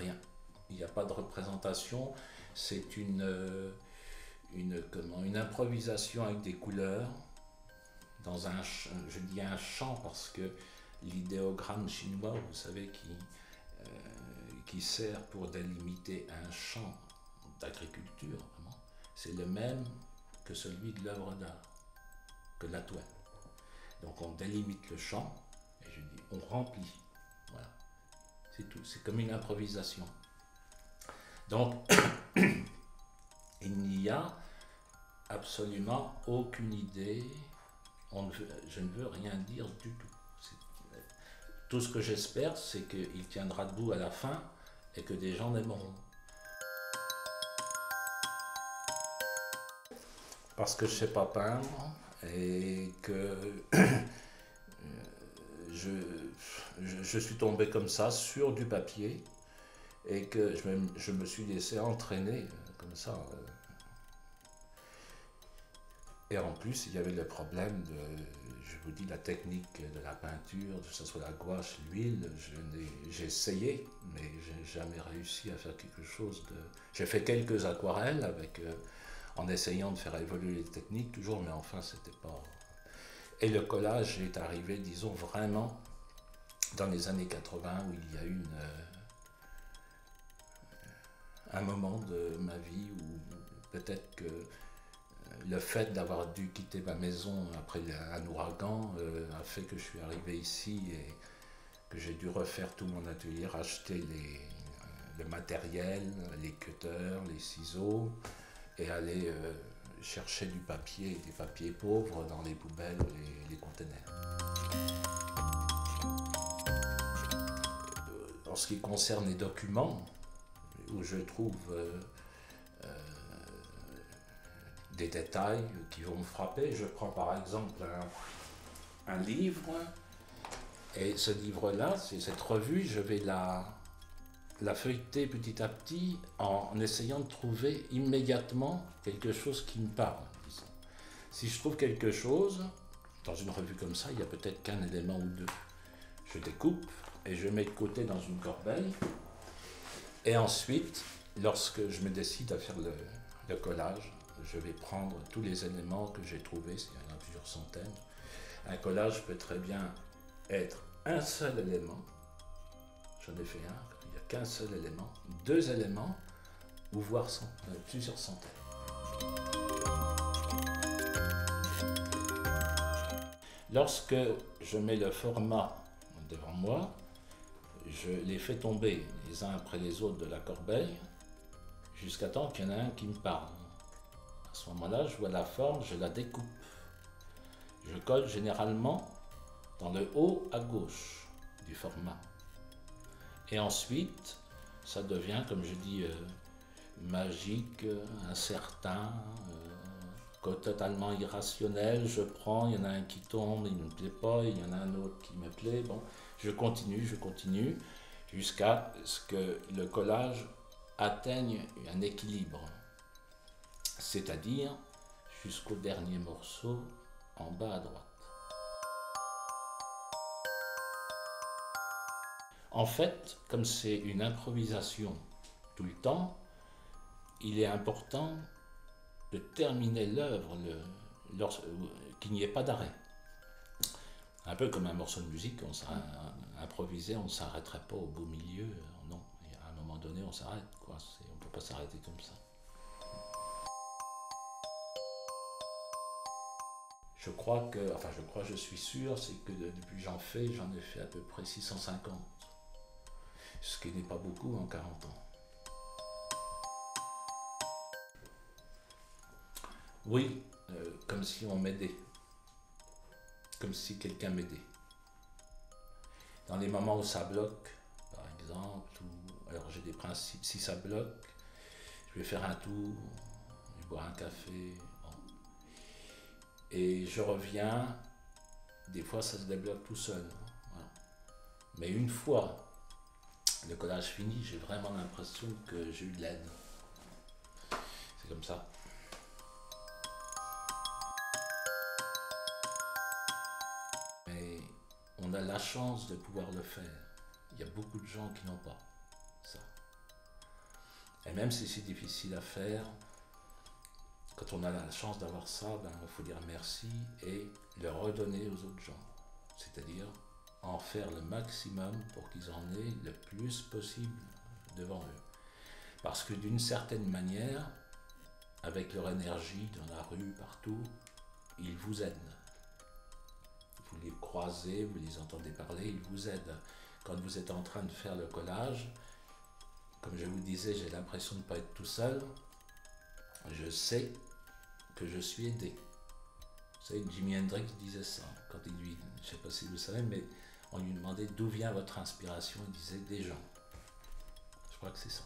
rien. Il n'y a pas de représentation, c'est une improvisation avec des couleurs, dans un, je dis un champ parce que l'idéogramme chinois, vous savez, qui sert pour délimiter un champ d'agriculture, vraiment, c'est le même que celui de l'œuvre d'art, que la toile. Donc on délimite le champ, et je dis, on remplit. Voilà, c'est tout, c'est comme une improvisation. Donc, il n'y a absolument aucune idée, je ne veux rien dire du tout. Tout ce que j'espère, c'est qu'il tiendra debout à la fin et que des gens l'aimeront. Parce que je ne sais pas peindre et que je suis tombé comme ça sur du papier et que je me suis laissé entraîner comme ça. Et en plus, il y avait le problème de, je vous dis, la technique de la peinture, que ce soit la gouache, l'huile. J'ai essayé, mais je n'ai jamais réussi à faire quelque chose de... J'ai fait quelques aquarelles avec, en essayant de faire évoluer les techniques, toujours, mais enfin, c'était pas... Et le collage est arrivé, disons, vraiment dans les années 80, où il y a eu un moment de ma vie où peut-être que le fait d'avoir dû quitter ma maison après un ouragan a fait que je suis arrivé ici et que j'ai dû refaire tout mon atelier, racheter le matériel, les cutters, les ciseaux et aller chercher du papier, des papiers pauvres dans les poubelles, les containers. En ce qui concerne les documents, où je trouve des détails qui vont me frapper. Je prends par exemple un livre, et ce livre-là, c'est cette revue, je vais la feuilleter petit à petit en essayant de trouver immédiatement quelque chose qui me parle, disons. Si je trouve quelque chose, dans une revue comme ça, il n'y a peut-être qu'un élément ou deux. Je découpe et je mets de côté dans une corbeille. Et ensuite, lorsque je me décide à faire le collage, je vais prendre tous les éléments que j'ai trouvés, il y en a plusieurs centaines. Un collage peut très bien être un seul élément, j'en ai fait un, il n'y a qu'un seul élément, deux éléments, ou voire plusieurs centaines. Lorsque je mets le format devant moi, je les fais tomber les uns après les autres de la corbeille, jusqu'à temps qu'il y en a un qui me parle. À ce moment-là, je vois la forme, je la découpe. Je colle généralement dans le haut à gauche du format. Et ensuite, ça devient, comme je dis, magique, incertain, totalement irrationnel. Je prends, il y en a un qui tombe, il ne me plaît pas, il y en a un autre qui me plaît. Bon, je continue, jusqu'à ce que le collage atteigne un équilibre. C'est-à-dire jusqu'au dernier morceau en bas à droite. En fait, comme c'est une improvisation tout le temps, il est important de terminer l'œuvre, qu'il n'y ait pas d'arrêt. Un peu comme un morceau de musique, on s'est improvisé, on ne s'arrêterait pas au beau milieu, non. À un moment donné, on s'arrête, quoi. On ne peut pas s'arrêter comme ça. Je suis sûr, c'est que depuis que j'en ai fait à peu près 650. Ce qui n'est pas beaucoup en 40 ans. Oui, comme si on m'aidait. Comme si quelqu'un m'aidait. Dans les moments où ça bloque, par exemple, alors j'ai des principes, si ça bloque, je vais faire un tour, je vais boire un café, bon. Et je reviens, des fois ça se débloque tout seul. Voilà. Mais une fois le collage fini, j'ai vraiment l'impression que j'ai eu de l'aide. C'est comme ça. Mais on a la chance de pouvoir le faire. Il y a beaucoup de gens qui n'ont pas ça. Et même si c'est difficile à faire, quand on a la chance d'avoir ça, il faut dire merci et le redonner aux autres gens. C'est-à-dire en faire le maximum pour qu'ils en aient le plus possible devant eux. Parce que d'une certaine manière, avec leur énergie dans la rue, partout, ils vous aident. Vous les croisez, vous les entendez parler, ils vous aident. Quand vous êtes en train de faire le collage, comme je vous disais, j'ai l'impression de ne pas être tout seul. Je sais que je suis aidé. Vous savez, Jimi Hendrix disait ça. Quand il lui, je ne sais pas si vous savez, mais on lui demandait d'où vient votre inspiration, il disait des gens. Je crois que c'est ça.